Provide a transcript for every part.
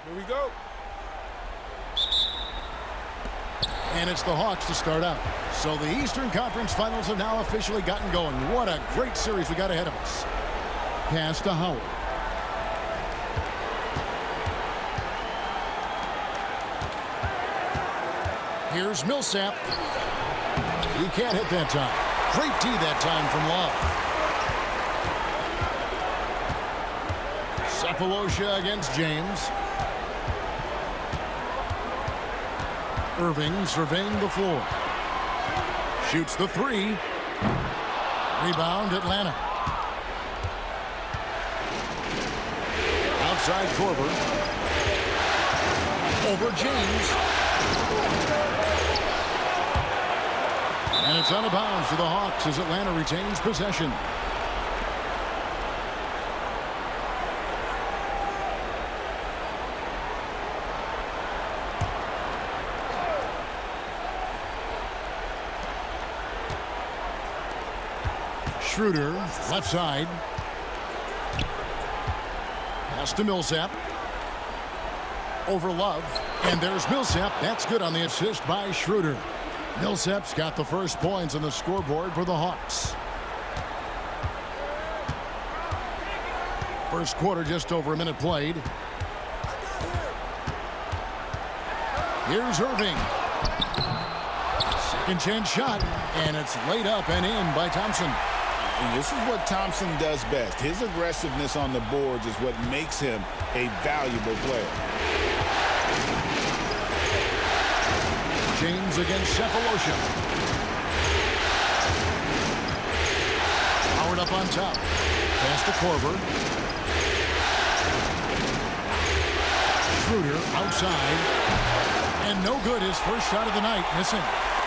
Here we go. And it's the Hawks to start out. So the Eastern Conference Finals have now officially gotten going. What a great series we got ahead of us. Pass to Howard. Here's Millsap. He can't hit that time. Great D that time from Love. Cephalosha against James. Irving surveying the floor. Shoots the three. Rebound Atlanta. Outside Korver. Over James. And it's out of bounds for the Hawks as Atlanta retains possession. Schroeder, left side. Pass to Millsap. Over Love. And there's Millsap. That's good on the assist by Schroeder. Millsap's got the first points on the scoreboard for the Hawks. First quarter, just over a minute played. Here's Irving. Second chance shot. And it's laid up and in by Thompson. And this is what Thompson does best. His aggressiveness on the boards is what makes him a valuable player. James against Cephalosha. Howard up on top. Pass to Korver. Schroeder outside. And no good. His first shot of the night. Missing.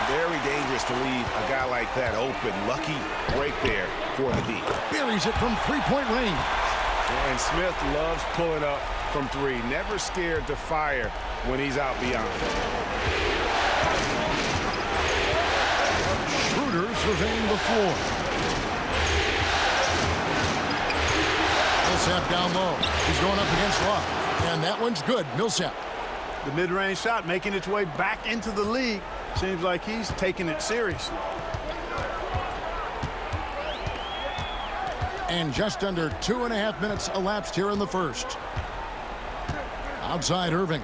Very dangerous to leave a guy like that open. Lucky break there for the D. Buries it from three-point range. And Smith loves pulling up from three. Never scared to fire when he's out beyond. Schroeder surveying the floor. Millsap down low. He's going up against Love. And that one's good. Millsap. The mid-range shot making its way back into the league. Seems like he's taking it seriously. And just under 2.5 minutes elapsed here in the first. Outside Irving.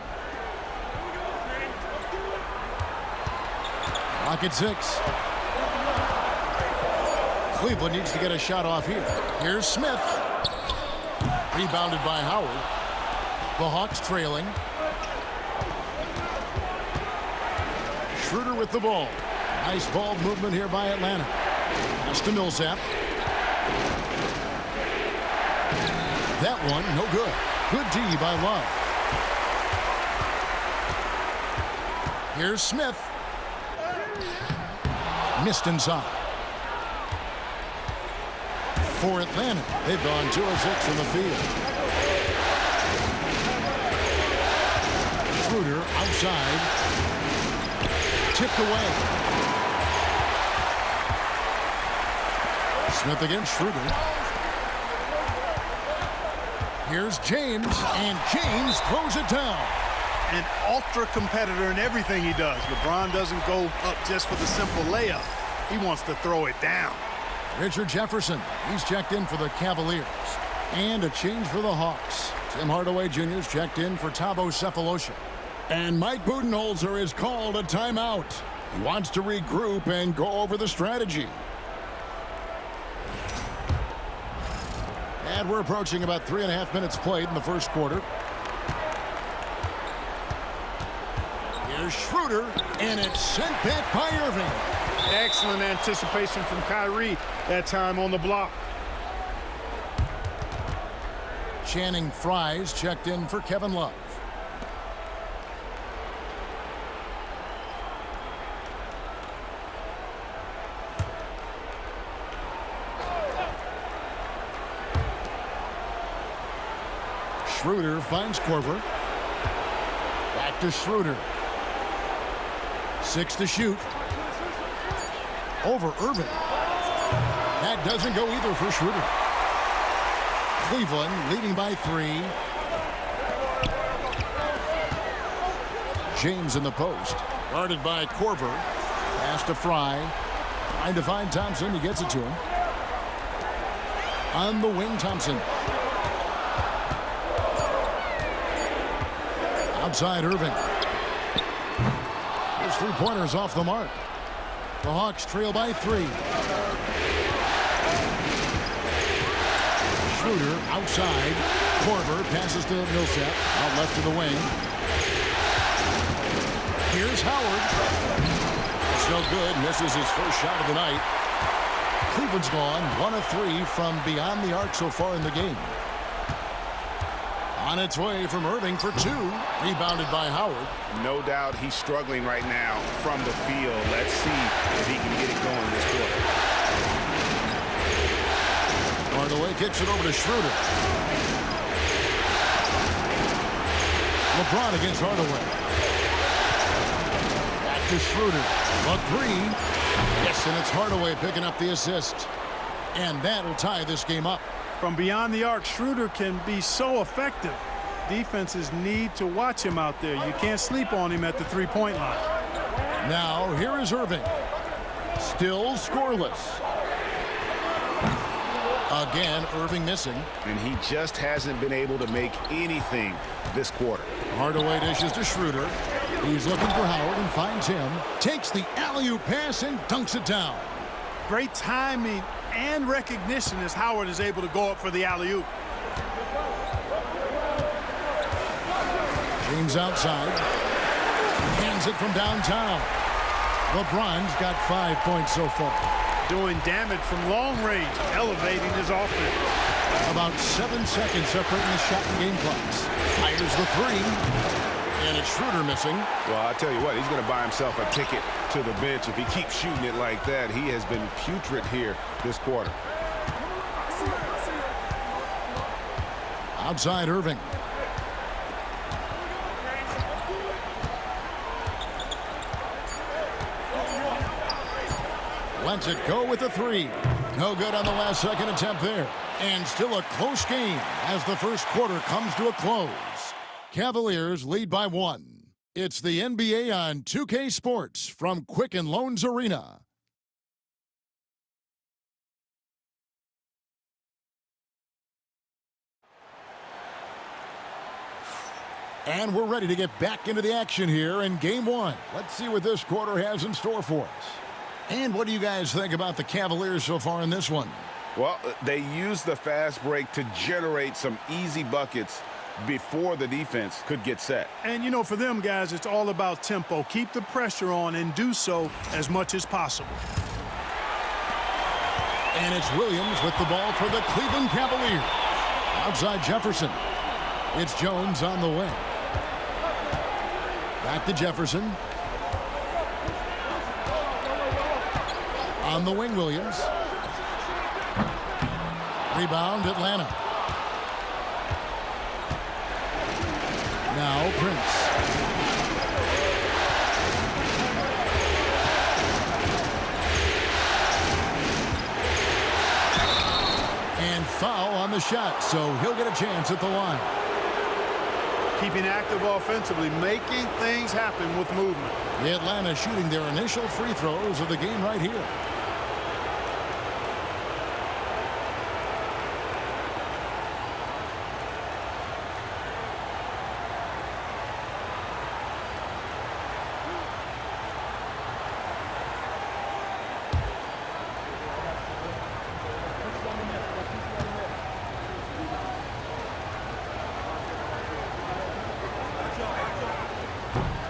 Clock at 6. Cleveland needs to get a shot off here. Here's Smith. Rebounded by Howard. The Hawks trailing. Schroeder with the ball. Nice ball movement here by Atlanta. Pass to Millsap. That one, no good. Good D by Love. Here's Smith. Missed inside. For Atlanta, they've gone 2 of 6 from the field. Schroeder outside. Tipped away. Smith against Schroeder. Here's James, and James throws it down. An ultra competitor in everything he does. LeBron doesn't go up just for the simple layup. He wants to throw it down. Richard Jefferson, he's checked in for the Cavaliers. And a change for the Hawks. Tim Hardaway Jr.'s checked in for Thabo Cephalosha. And Mike Budenholzer is called a timeout. He wants to regroup and go over the strategy. And we're approaching about 3.5 minutes played in the first quarter. Here's Schroeder, and it's sent back by Irving. Excellent anticipation from Kyrie that time on the block. Channing Frye's checked in for Kevin Love. Schroeder finds Korver. Back to Schroeder. 6 to shoot. Over Irving. That doesn't go either for Schroeder. Cleveland leading by 3. James in the post. Guarded by Korver. Pass to Fry. Trying to find Thompson. He gets it to him. On the wing, Thompson. Outside, Irving. His three-pointer's off the mark. The Hawks trail by 3. Schroeder outside. Korver passes to Millsap. Out left to the wing. Here's Howard. It's no good. Misses his first shot of the night. Cleveland's gone 1 of 3 from beyond the arc so far in the game. On its way from Irving for 2. Rebounded by Howard. No doubt he's struggling right now from the field. Let's see if he can get it going this quarter. Hardaway kicks it over to Schroeder. LeBron against Hardaway. Back to Schroeder. A 3. Yes, and it's Hardaway picking up the assist. And that'll tie this game up. From beyond the arc, Schroeder can be so effective. Defenses need to watch him out there. You can't sleep on him at the three-point line. Now, here is Irving. Still scoreless. Again, Irving missing. And he just hasn't been able to make anything this quarter. Hardaway dishes to Schroeder. He's looking for Howard and finds him. Takes the alley-oop pass and dunks it down. Great timing and recognition as Howard is able to go up for the alley-oop. James outside. Hands it from downtown. LeBron's got 5 points so far. Doing damage from long range, elevating his offense. About 7 seconds separating the shot and game clocks. Fires the 3. And it's Schroeder missing. Well, I tell you what, he's going to buy himself a ticket to the bench if he keeps shooting it like that. He has been putrid here this quarter. Outside Irving. Lets it go with the 3. No good on the last second attempt there. And still a close game as the first quarter comes to a close. Cavaliers lead by 1. It's the NBA on 2K Sports from Quicken Loans Arena. And we're ready to get back into the action here in Game 1. Let's see what this quarter has in store for us. And what do you guys think about the Cavaliers so far in this one? Well, they used the fast break to generate some easy buckets before the defense could get set. And, you know, for them, guys, it's all about tempo. Keep the pressure on and do so as much as possible. And it's Williams with the ball for the Cleveland Cavaliers. Outside Jefferson. It's Jones on the wing. Back to Jefferson. On the wing, Williams. Rebound, Atlanta. Now Prince. And foul on the shot, so he'll get a chance at the line. Keeping active offensively, making things happen with movement. The Atlanta shooting their initial free throws of the game right here.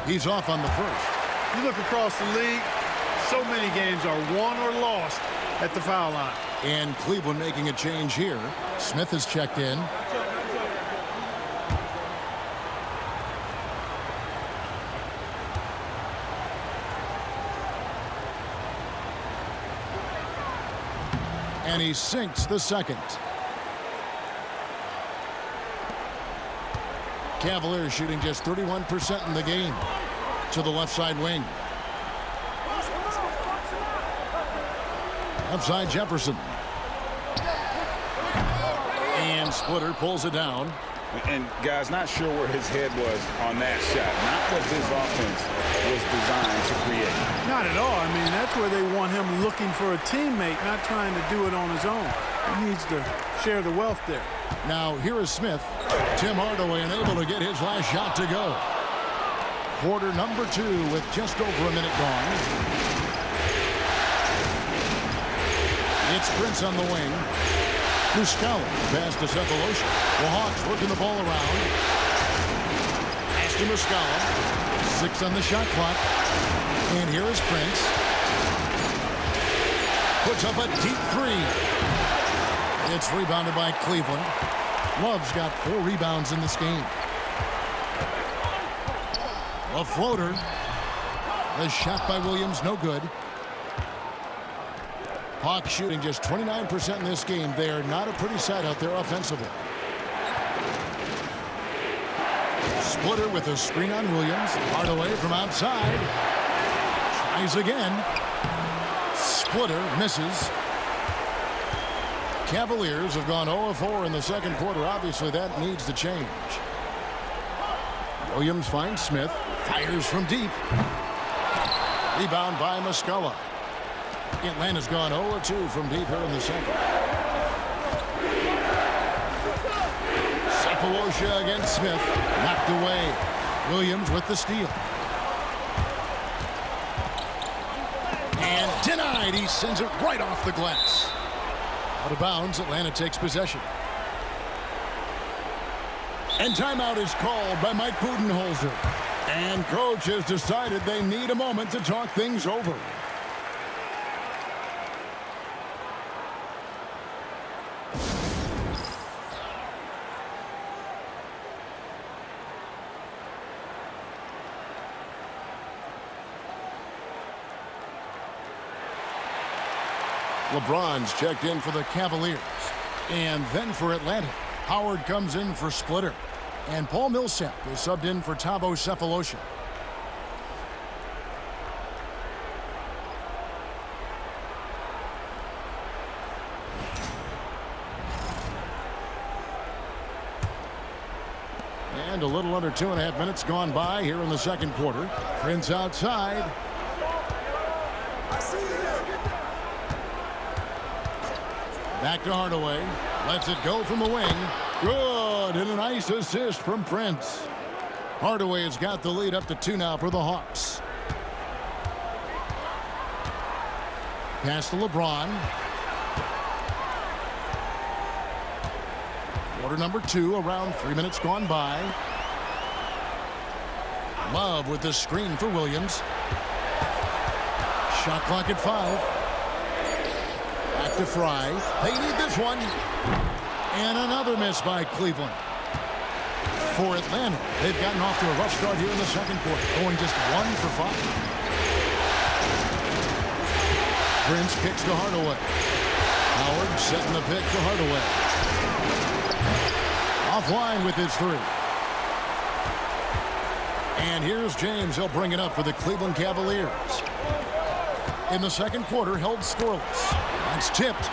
He's off on the first. You look across the league, so many games are won or lost at the foul line. And Cleveland making a change here. Smith has checked in. And he sinks the second. Cavaliers shooting just 31% in the game. To the left side wing. Outside Jefferson. And Splitter pulls it down. And, guys, not sure where his head was on that shot. Not what this offense was designed to create. Not at all. I mean, that's where they want him looking for a teammate, not trying to do it on his own. He needs to share the wealth there. Now, here is Smith. Tim Hardaway unable to get his last shot to go. Quarter number 2 with just over a minute gone. It's Prince on the wing. Muscala pass to Cephalosha. The Hawks working the ball around. Pass to Muscala. 6 on the shot clock. And here is Prince. Puts up a deep 3. It's rebounded by Cleveland. Love's got 4 rebounds in this game. A floater. The shot by Williams, no good. Hawks shooting just 29% in this game. They are not a pretty sight out there offensively. Splitter with a screen on Williams. Hardaway from outside. Tries again. Splitter misses. Cavaliers have gone 0-4 in the second quarter. Obviously, that needs to change. Williams finds Smith. Fires from deep. Rebound by Muscala. Atlanta's gone 0-2 from deep here in the second. Cephalosha against Smith. Knocked away. Williams with the steal. And denied. He sends it right off the glass. Out of bounds. Atlanta takes possession. And timeout is called by Mike Budenholzer. And coach has decided they need a moment to talk things over. LeBron's checked in for the Cavaliers. And then for Atlanta, Howard comes in for Splitter. And Paul Millsap is subbed in for Thabo Cephalosha. And a little under 2.5 minutes gone by here in the second quarter. Prince outside. Back to Hardaway. Lets it go from the wing. Good. And a nice assist from Prince. Hardaway has got the lead up to 2 now for the Hawks. Pass to LeBron. Quarter number 2, around 3 minutes gone by. Love with the screen for Williams. Shot clock at 5. Back to Fry. They need this one. And another miss by Cleveland. For Atlanta, they've gotten off to a rough start here in the second quarter, going just 1 for 5. Prince kicks to Hardaway. Howard setting the pick for Hardaway. Offline with his 3. And here's James. He'll bring it up for the Cleveland Cavaliers. In the second quarter, held scoreless. That's tipped.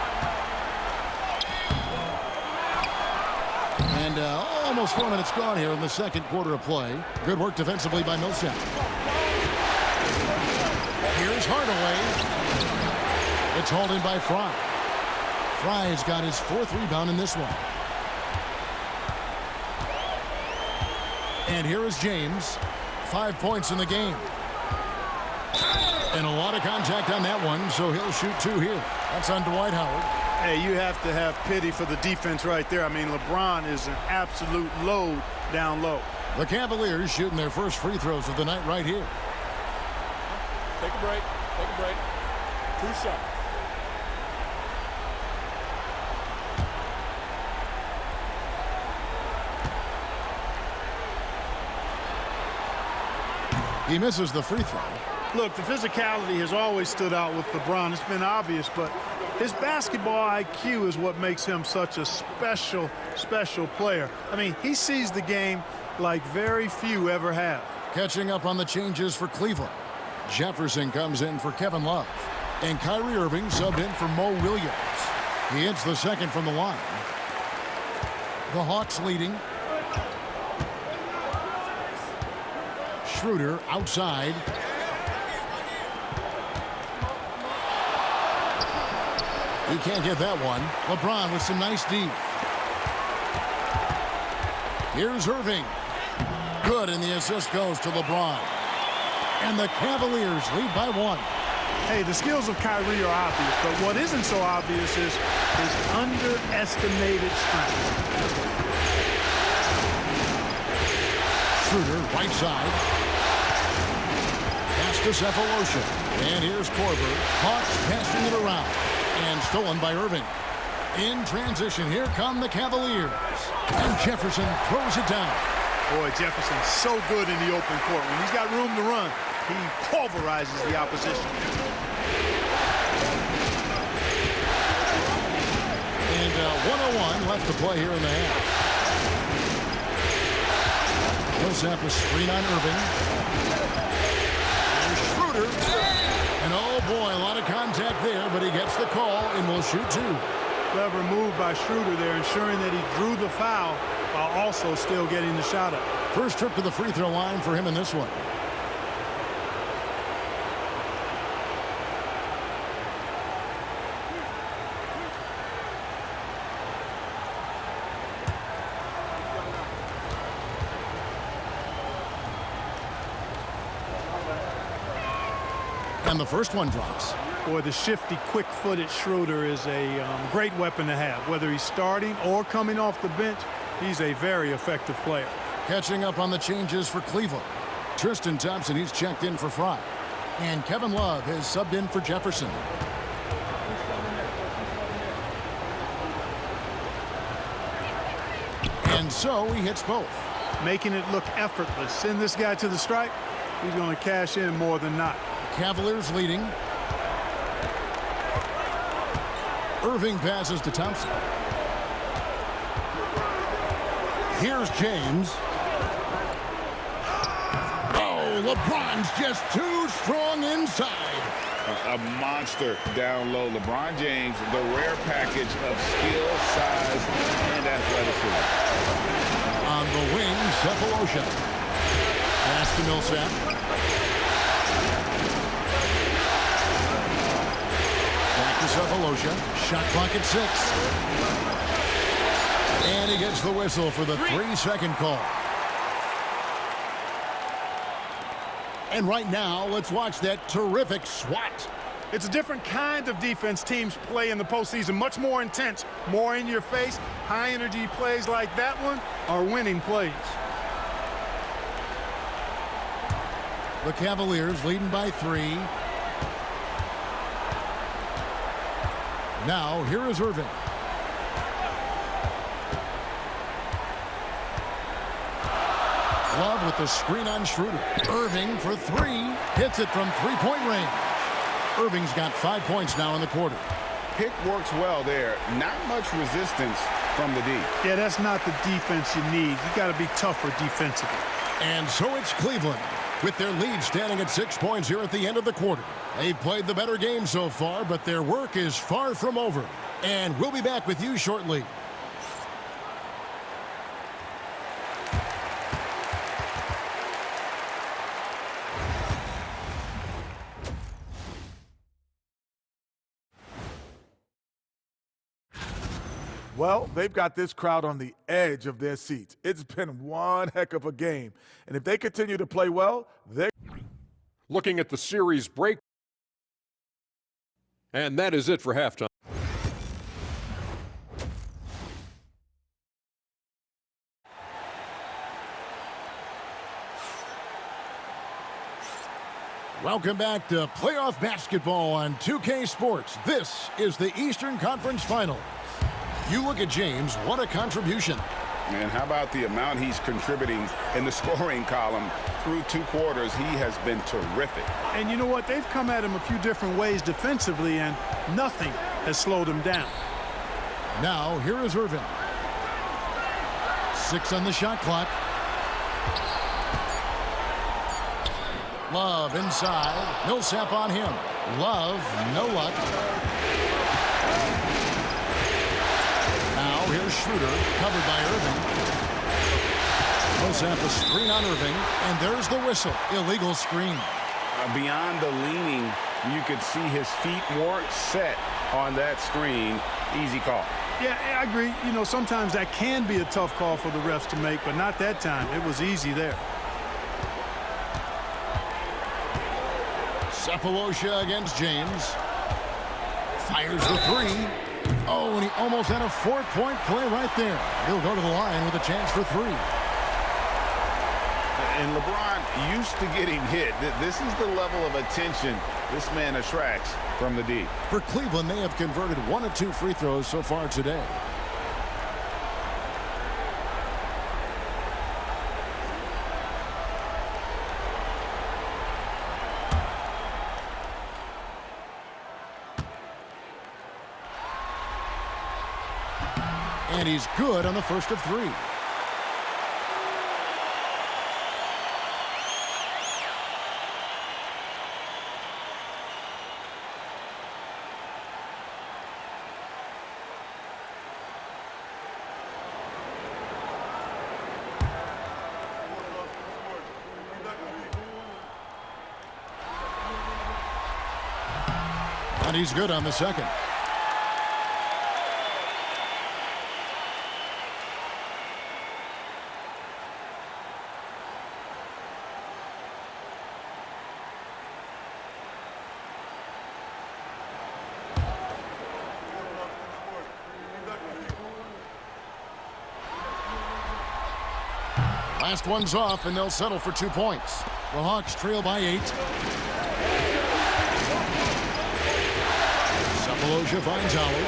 And almost 4 minutes gone here in the second quarter of play. Good work defensively by Millsap. Here's Hardaway. It's hauled in by Fry. Fry's got his 4th rebound in this one. And here is James. 5 points in the game. And a lot of contact on that one, so he'll shoot 2 here. That's on Dwight Howard. Hey, you have to have pity for the defense right there. I mean, LeBron is an absolute load down low. The Cavaliers shooting their first free throws of the night right here. Take a break. Take a break. 2 shots. He misses the free throw. Look, the physicality has always stood out with LeBron. It's been obvious, but his basketball IQ is what makes him such a special player. I mean, he sees the game like very few ever have. Catching up on the changes for Cleveland. Jefferson comes in for Kevin Love. And Kyrie Irving subbed in for Mo Williams. He hits the second from the line. The Hawks leading Schroeder outside. He can't get that one. LeBron with some nice D. Here's Irving. Good, and the assist goes to LeBron. And the Cavaliers lead by 1. Hey, the skills of Kyrie are obvious, but what isn't so obvious is his underestimated strength. Schroeder, right side. Pass to Cephalosha. And here's Korver. Hawks passing it around. And stolen by Irving. In transition, here come the Cavaliers. And Jefferson throws it down. Boy, Jefferson's so good in the open court. When he's got room to run, he pulverizes the opposition. And 1:01 left to play here in the half. Millsap a screen on Irving. There's Schroeder. And oh boy, a lot of contact there, but he gets the call and will shoot 2. Clever move by Schroeder there, ensuring that he drew the foul while also still getting the shot up. First trip to the free throw line for him in this one. And the first one drops. Boy, the shifty, quick-footed Schroeder is a great weapon to have. Whether he's starting or coming off the bench, he's a very effective player. Catching up on the changes for Cleveland. Tristan Thompson, he's checked in for Fry. And Kevin Love has subbed in for Jefferson. And so he hits both. Making it look effortless. Send this guy to the stripe, he's going to cash in more than not. Cavaliers leading. Irving passes to Thompson. Here's James. Oh, LeBron's just too strong inside. A monster down low. LeBron James, the rare package of skill, size, and athleticism. On the wing, Cephalosha. Pass to Millsap. Back to Cephalosha. Shot clock at 6. And he gets the whistle for the 3-second call. And right now, let's watch that terrific swat. It's a different kind of defense teams play in the postseason. Much more intense, more in your face. High energy plays like that one are winning plays. The Cavaliers leading by 3. Now, here is Irving. Love with the screen on Schroeder. Irving for 3. Hits it from 3-point range. Irving's got 5 points now in the quarter. Pick works well there. Not much resistance from the D. Yeah, that's not the defense you need. You got to be tougher defensively. And so it's Cleveland with their lead standing at 6 points here at the end of the quarter. They've played the better game so far, but their work is far from over. And we'll be back with you shortly. Well, they've got this crowd on the edge of their seats. It's been one heck of a game. And if they continue to play well, they're looking at the series break. And that is it for halftime. Welcome back to playoff basketball on 2K Sports. This is the Eastern Conference Finals. You look at James, what a contribution. And how about the amount he's contributing in the scoring column through 2 quarters? He has been terrific. And you know what? They've come at him a few different ways defensively, and nothing has slowed him down. Now, here is Irving. 6 on the shot clock. Love inside. Millsap on him. Love, no luck. Now here's Schroeder, covered by Irving. Millsap a screen on Irving, and there's the whistle. Illegal screen. Beyond the leaning, you could see his feet weren't set on that screen. Easy call. Yeah, I agree. You know, sometimes that can be a tough call for the refs to make, but not that time. It was easy there. Cephalosha against James. Fires the three. Oh, and he almost had a 4-point play right there. He'll go to the line with a chance for three. And LeBron used to getting hit. This is the level of attention this man attracts from the D. For Cleveland, they have converted 1 of 2 free throws so far today. And he's good on the first of 3. And he's good on the second. Last one's off, and they'll settle for 2 points. The Hawks trail by 8. Cephalosha finds Howard.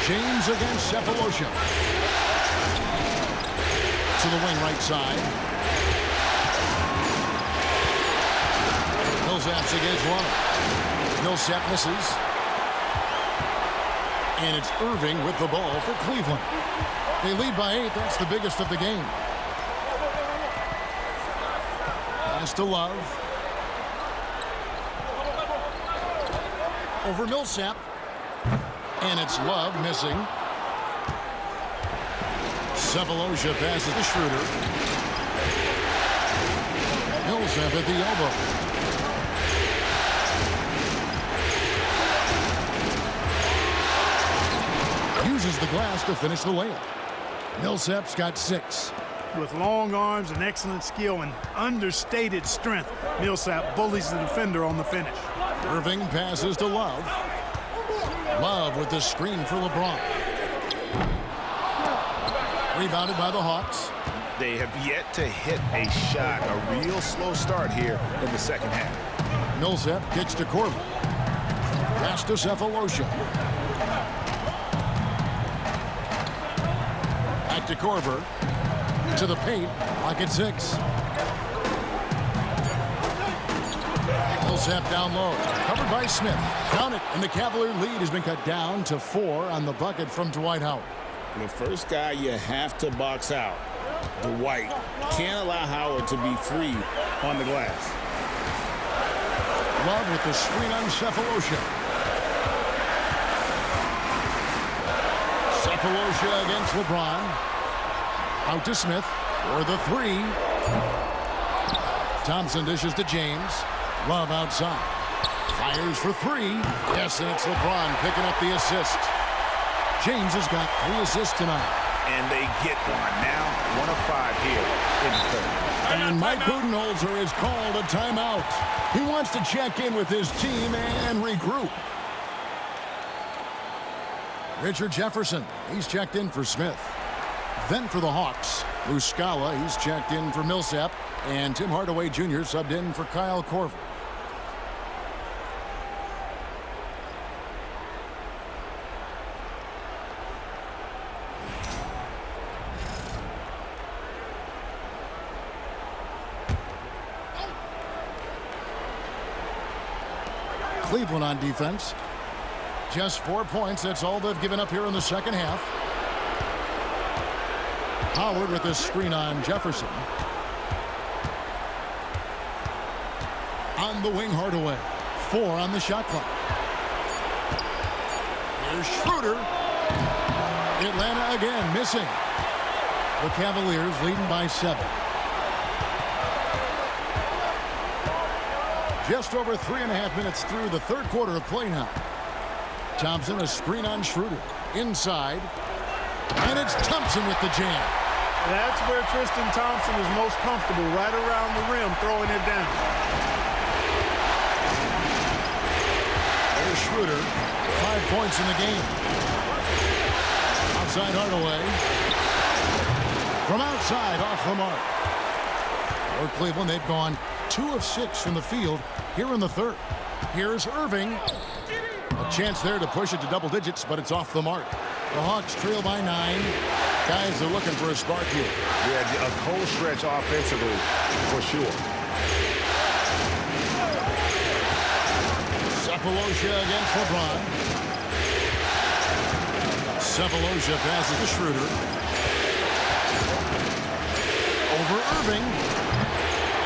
James against Cephalosha. To the wing right side. Millsap's against one. Millsap misses. And it's Irving with the ball for Cleveland. They lead by 8. That's the biggest of the game. Pass to Love. Over Millsap. And it's Love missing. Cephalosha passes to Schroeder. Millsap at the elbow. Uses the glass to finish the layup. Millsap's got 6. With long arms and excellent skill and understated strength, Millsap bullies the defender on the finish. Irving passes to Love. Love with the screen for LeBron. Rebounded by the Hawks. They have yet to hit a shot. A real slow start here in the second half. Millsap kicks to Corver. Pass to Cephalosha. Back to Corver. To the paint. Lock at 6. Millsap down low. Covered by Smith. Count it. And the Cavalier lead has been cut down to 4 on the bucket from Dwight Howard. The first guy you have to box out, Dwight. Can't allow Howard to be free on the glass. Love with the screen on Cephalosha. Cephalosha against LeBron. Out to Smith for the 3. Thompson dishes to James. Love outside. Fires for 3. Yes, and it's LeBron picking up the assist. James has got 3 assists tonight. And they get one now. 1 of 5 here in the third. And Mike Budenholzer is called a timeout. He wants to check in with his team and regroup. Richard Jefferson, he's checked in for Smith. Then for the Hawks, Muscala, he's checked in for Millsap. And Tim Hardaway Jr. subbed in for Kyle Korver. Cleveland on defense. Just 4 points. That's all they've given up here in the second half. Howard with the screen on Jefferson. On the wing, Hardaway. 4 on the shot clock. Here's Schroeder. Atlanta again missing. The Cavaliers leading by 7. Just over 3.5 minutes through the third quarter of play now. Thompson, a screen on Schroeder. Inside. And it's Thompson with the jam. That's where Tristan Thompson is most comfortable, right around the rim, throwing it down. There's Schroeder. 5 points in the game. Outside Hardaway. From outside, off the mark. For Cleveland, they've gone 2 of 6 from the field here in the third. Here's Irving. A chance there to push it to double digits, but it's off the mark. The Hawks trail by 9. Guys are looking for a spark here. Yeah, a cold stretch offensively for sure. Cephalosha against LeBron. Cephalosha passes to Schroeder. Over Irving.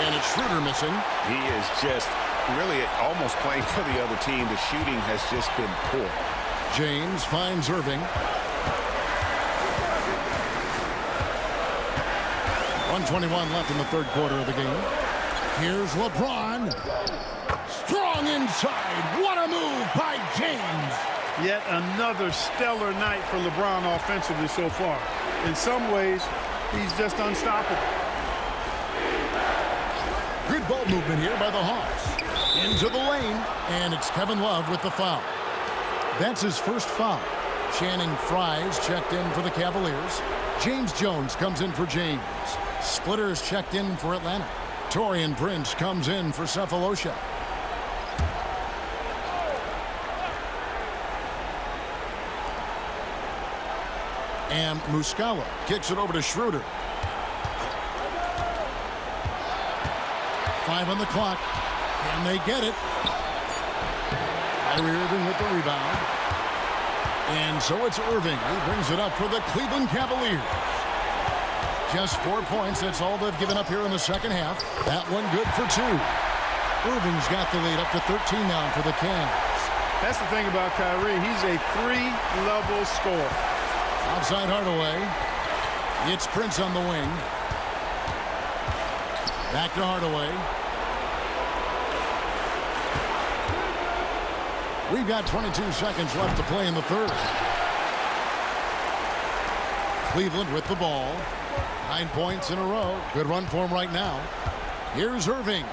And it's Schroeder missing. He is just really almost playing for the other team. The shooting has just been poor. James finds Irving. 1:21 left in the third quarter of the game. Here's LeBron. Strong inside. What a move by James. Yet another stellar night for LeBron offensively so far. In some ways, he's just unstoppable. Good ball movement here by the Hawks. Into the lane, and it's Kevin Love with the foul. That's his first foul. Channing Frye's checked in for the Cavaliers. James Jones comes in for James. Splitters checked in for Atlanta. Taurean Prince comes in for Cephalosha. And Muscala kicks it over to Schroeder. 5 on the clock. Can they get it? Kyrie Irving with the rebound. And so it's Irving who brings it up for the Cleveland Cavaliers. Just 4 points. That's all they've given up here in the second half. That one good for 2. Irving's got the lead up to 13 now for the Cavs. That's the thing about Kyrie. He's a 3-level scorer. Outside Hardaway. It's Prince on the wing. Back to Hardaway. We've got 22 seconds left to play in the third. Cleveland with the ball. 9 points in a row. Good run for him right now. Here's Irving.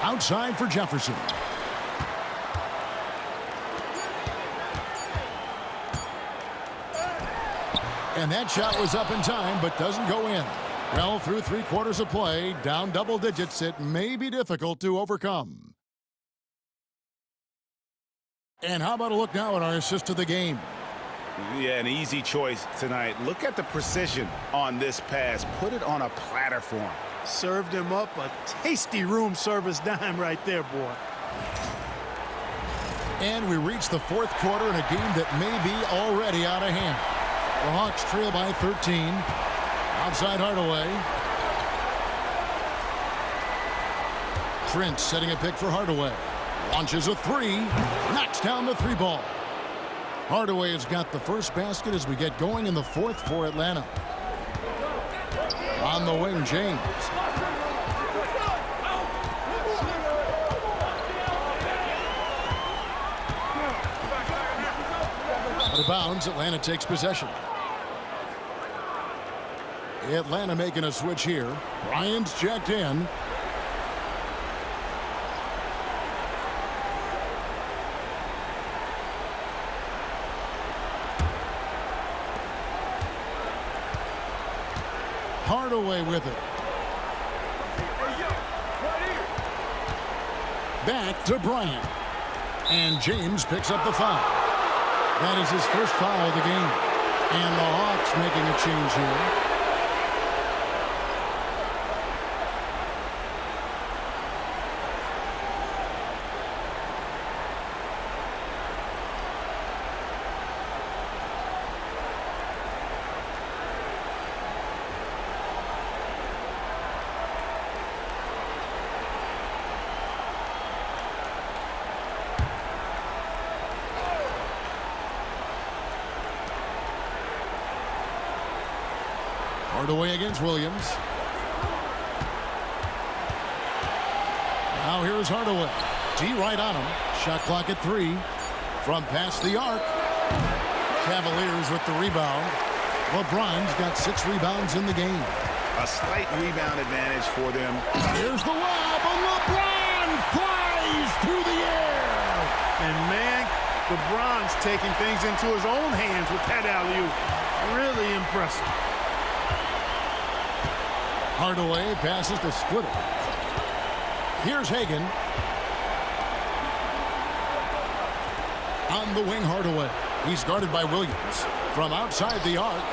Outside for Jefferson. And that shot was up in time, but doesn't go in. Well, through 3 quarters of play, down double digits, it may be difficult to overcome. And how about a look now at our assist of the game? Yeah, an easy choice tonight. Look at the precision on this pass. Put it on a platter for him. Served him up a tasty room service dime right there, boy. And we reach the fourth quarter in a game that may be already out of hand. The Hawks trail by 13. Outside Hardaway. Prince setting a pick for Hardaway. Launches a 3. Knocks down the 3 ball. Hardaway has got the first basket as we get going in the fourth for Atlanta. On the wing, James. Out of bounds, Atlanta takes possession. Atlanta making a switch here. Bryant's checked in. Hardaway with it. Back to Bryant. And James picks up the foul. That is his first foul of the game. And the Hawks making a change here. Hardaway against Williams. Now here's Hardaway. D right on him. Shot clock at 3. From past the arc. Cavaliers with the rebound. LeBron's got 6 rebounds in the game. A slight rebound advantage for them. Here's the lob, and LeBron flies through the air. And man, LeBron's taking things into his own hands with that alley-oop. Really impressive. Hardaway passes to Splitter. Here's Hagan. On the wing, Hardaway. He's guarded by Williams. From outside the arc.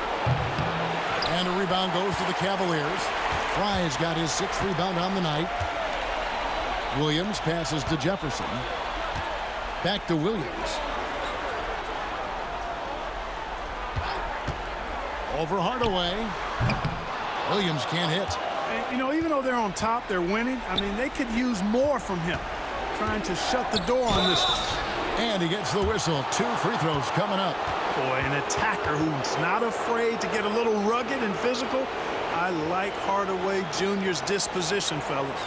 And a rebound goes to the Cavaliers. Fry's got his 6th rebound on the night. Williams passes to Jefferson. Back to Williams. Over Hardaway. Williams can't hit. And, you know, even though they're on top, they're winning. I mean, they could use more from him. Trying to shut the door on this one. And he gets the whistle. 2 free throws coming up. Boy, an attacker who's not afraid to get a little rugged and physical. I like Hardaway Jr.'s disposition, fellas.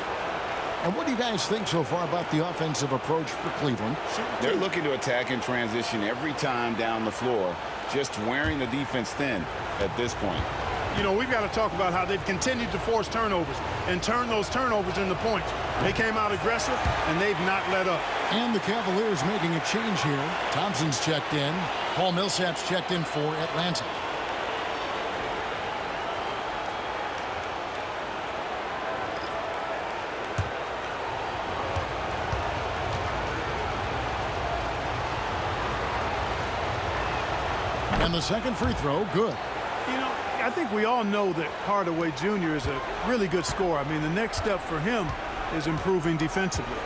And what do you guys think so far about the offensive approach for Cleveland? They're looking to attack and transition every time down the floor, just wearing the defense thin at this point. You know, we've got to talk about how they've continued to force turnovers and turn those turnovers into points. They came out aggressive, and they've not let up. And the Cavaliers making a change here. Thompson's checked in. Paul Millsap's checked in for Atlanta. And the second free throw, good. You know, I think we all know that Hardaway Jr. is a really good scorer. I mean, the next step for him is improving defensively.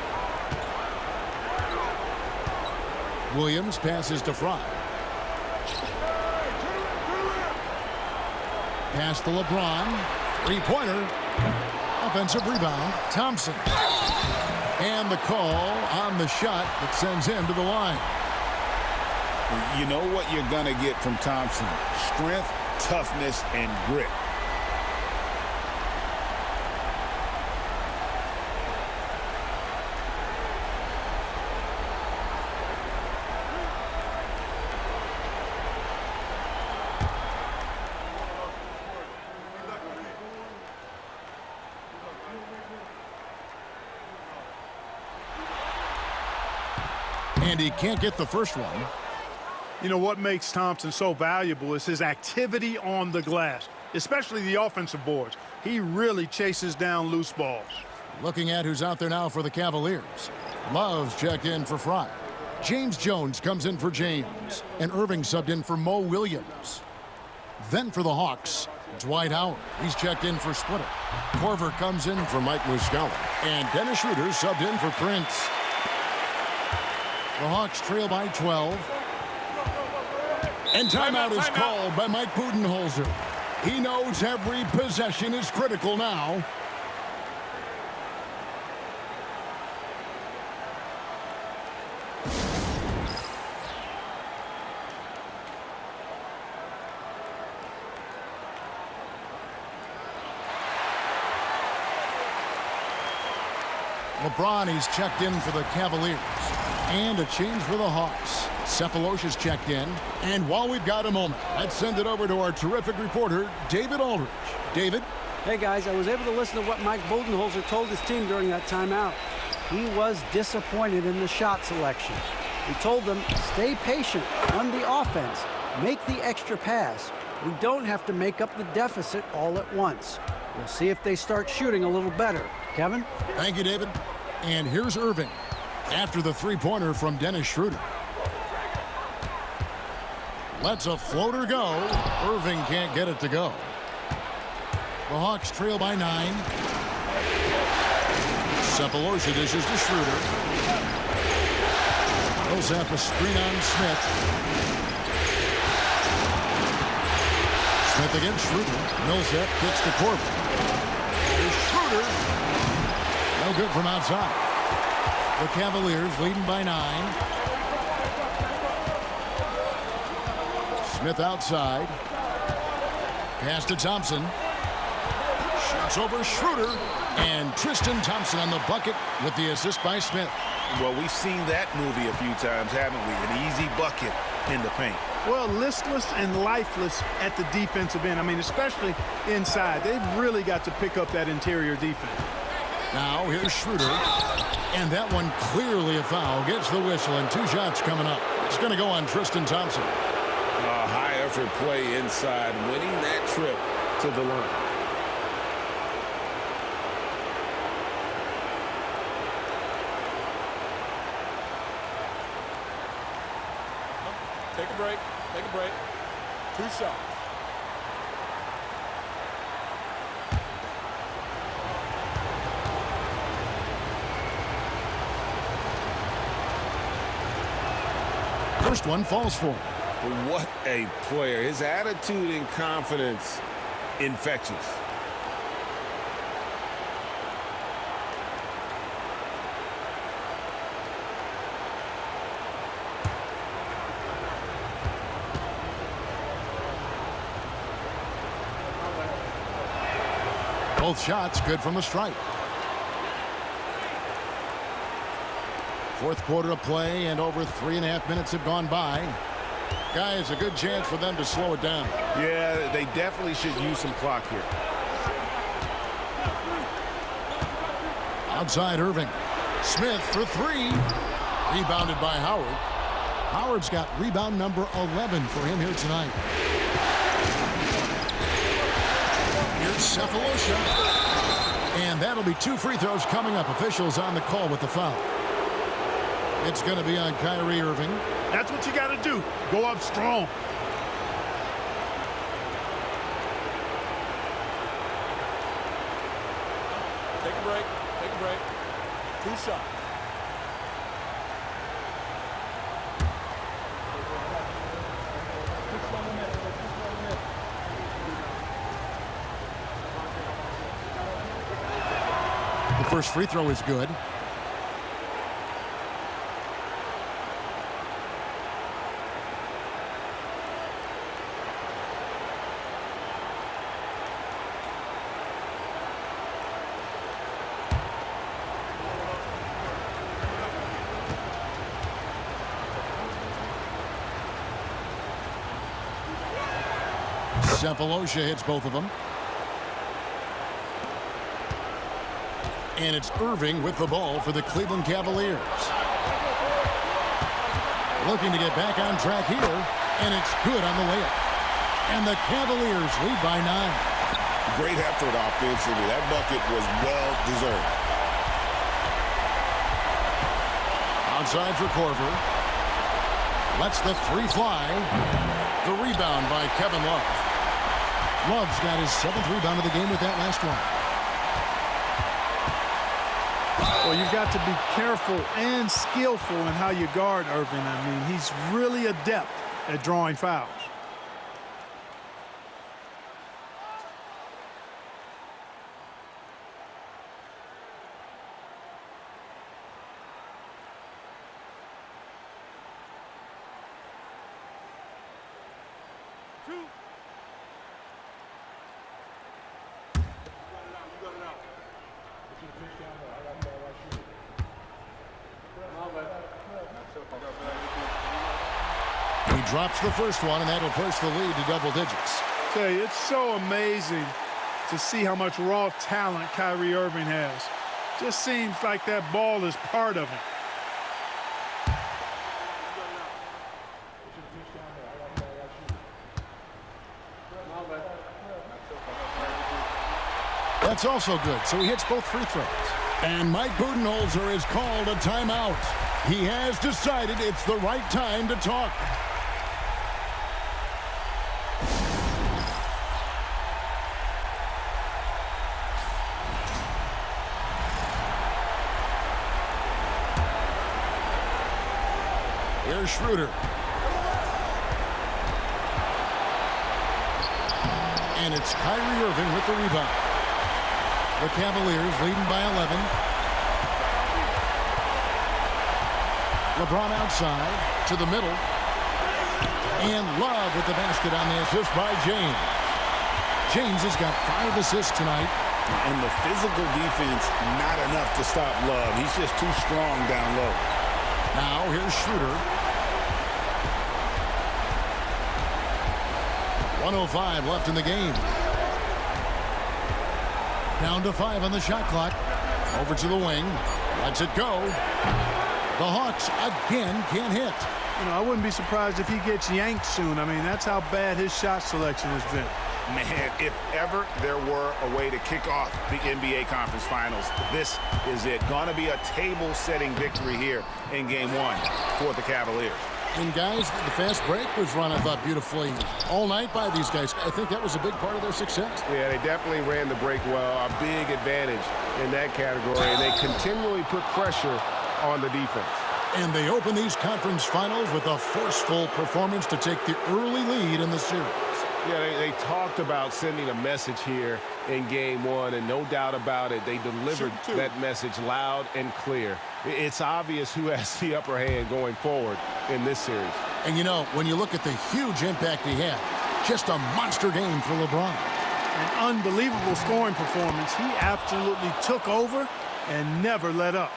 Williams passes to Fry. Pass to LeBron. 3-pointer. Offensive rebound. Thompson. And the call on the shot that sends him to the line. You know what you're going to get from Thompson. Strength, toughness, and grit. And he can't get the first one. You know, what makes Thompson so valuable is his activity on the glass, especially the offensive boards. He really chases down loose balls. Looking at who's out there now for the Cavaliers. Love's checked in for Fry. James Jones comes in for James. And Irving subbed in for Mo Williams. Then for the Hawks, Dwight Howard. He's checked in for Splitter. Korver comes in for Mike Muscala. And Dennis Schroeder subbed in for Prince. The Hawks trail by 12. And timeout is called by Mike Budenholzer. He knows every possession is critical now. LeBron, he's checked in for the Cavaliers. And a change for the Hawks. Cephalosha's checked in. And while we've got a moment, let's send it over to our terrific reporter, David Aldridge. David? Hey, guys, I was able to listen to what Mike Budenholzer told his team during that timeout. He was disappointed in the shot selection. He told them, stay patient on the offense. Make the extra pass. We don't have to make up the deficit all at once. We'll see if they start shooting a little better. Kevin? Thank you, David. And here's Irving after the three-pointer from Dennis Schroeder. Lets a floater go. Irving can't get it to go. The Hawks trail by 9. Cephalosha dishes to Schroeder. Millsap a screen on Smith. Smith against Schroeder. Millsap kicks to Korver. Here's Schroeder. No good from outside. The Cavaliers leading by 9. Smith outside. Pass to Thompson. Shoots over Schroeder. And Tristan Thompson on the bucket with the assist by Smith. Well, we've seen that movie a few times, haven't we? An easy bucket in the paint. Well, listless and lifeless at the defensive end. I mean, especially inside. They've really got to pick up that interior defense. Now here's Schroeder. And that one clearly a foul. Gets the whistle and 2 shots coming up. It's going to go on Tristan Thompson. A high-effort play inside, winning that trip to the line. Take a break. Take a break. 2 shots. First one falls for him. What a player. His attitude and confidence, infectious. Both shots good from the stripe. Fourth quarter of play, and over 3.5 minutes have gone by. Guys, a good chance for them to slow it down. Yeah, they definitely should use some clock here. Outside Irving. Smith for 3. Rebounded by Howard. Howard's got rebound number 11 for him here tonight. Here's Cephalosha. And that'll be 2 free throws coming up. Officials on the call with the foul. It's going to be on Kyrie Irving. That's what you got to do. Go up strong. Take a break. Take a break. 2 shots. The first free throw is good. Cephalosha hits both of them. And it's Irving with the ball for the Cleveland Cavaliers. Looking to get back on track here, and it's good on the layup. And the Cavaliers lead by 9. Great effort offensively. That bucket was well-deserved. Outside for Korver. Lets the 3 fly. The rebound by Kevin Love. Love's got his 7th rebound of the game with that last one. Well, you've got to be careful and skillful in how you guard Irving. I mean, he's really adept at drawing fouls. He drops the first one, and that'll push the lead to double digits. Tell you, it's so amazing to see how much raw talent Kyrie Irving has. Just seems like that ball is part of him. That's also good, so he hits both free throws. And Mike Budenholzer has called a timeout. He has decided it's the right time to talk. Here's Schroeder. And it's Kyrie Irving with the rebound. The Cavaliers leading by 11. LeBron outside to the middle. And Love with the basket on the assist by James. James has got 5 assists tonight. And the physical defense, not enough to stop Love. He's just too strong down low. Now here's Schroeder. 1:05 left in the game. Down to 5 on the shot clock. Over to the wing. Lets it go. The Hawks again can't hit. You know, I wouldn't be surprised if he gets yanked soon. I mean, that's how bad his shot selection has been. Man, if ever there were a way to kick off the NBA Conference Finals, this is it. Gonna be a table-setting victory here in Game 1 for the Cavaliers. And guys, the fast break was run, I thought, beautifully all night by these guys. I think that was a big part of their success. Yeah, they definitely ran the break well. A big advantage in that category. And they continually put pressure on the defense. And they open these conference finals with a forceful performance to take the early lead in the series. Yeah, they talked about sending a message here in Game 1, and no doubt about it, they delivered that message loud and clear. It's obvious who has the upper hand going forward in this series. And, you know, when you look at the huge impact he had, just a monster game for LeBron. An unbelievable scoring performance. He absolutely took over and never let up.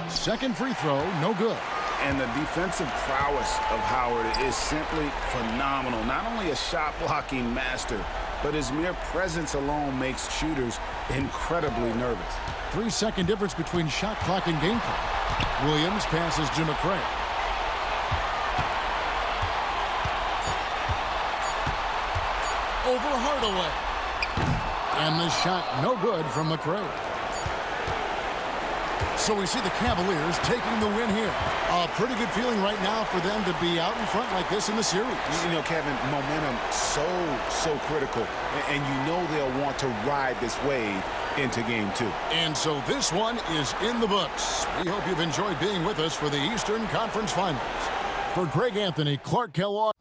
Second free throw, no good. And the defensive prowess of Howard is simply phenomenal. Not only a shot-blocking master, but his mere presence alone makes shooters incredibly nervous. 3-second difference between shot clock and game clock. Williams passes to McRae. Over Hardaway. And the shot no good from McRae. So we see the Cavaliers taking the win here. A pretty good feeling right now for them to be out in front like this in the series. You know, Kevin, momentum so critical. And you know they'll want to ride this wave into Game 2. And so this one is in the books. We hope you've enjoyed being with us for the Eastern Conference Finals. For Greg Anthony, Clark Kellogg.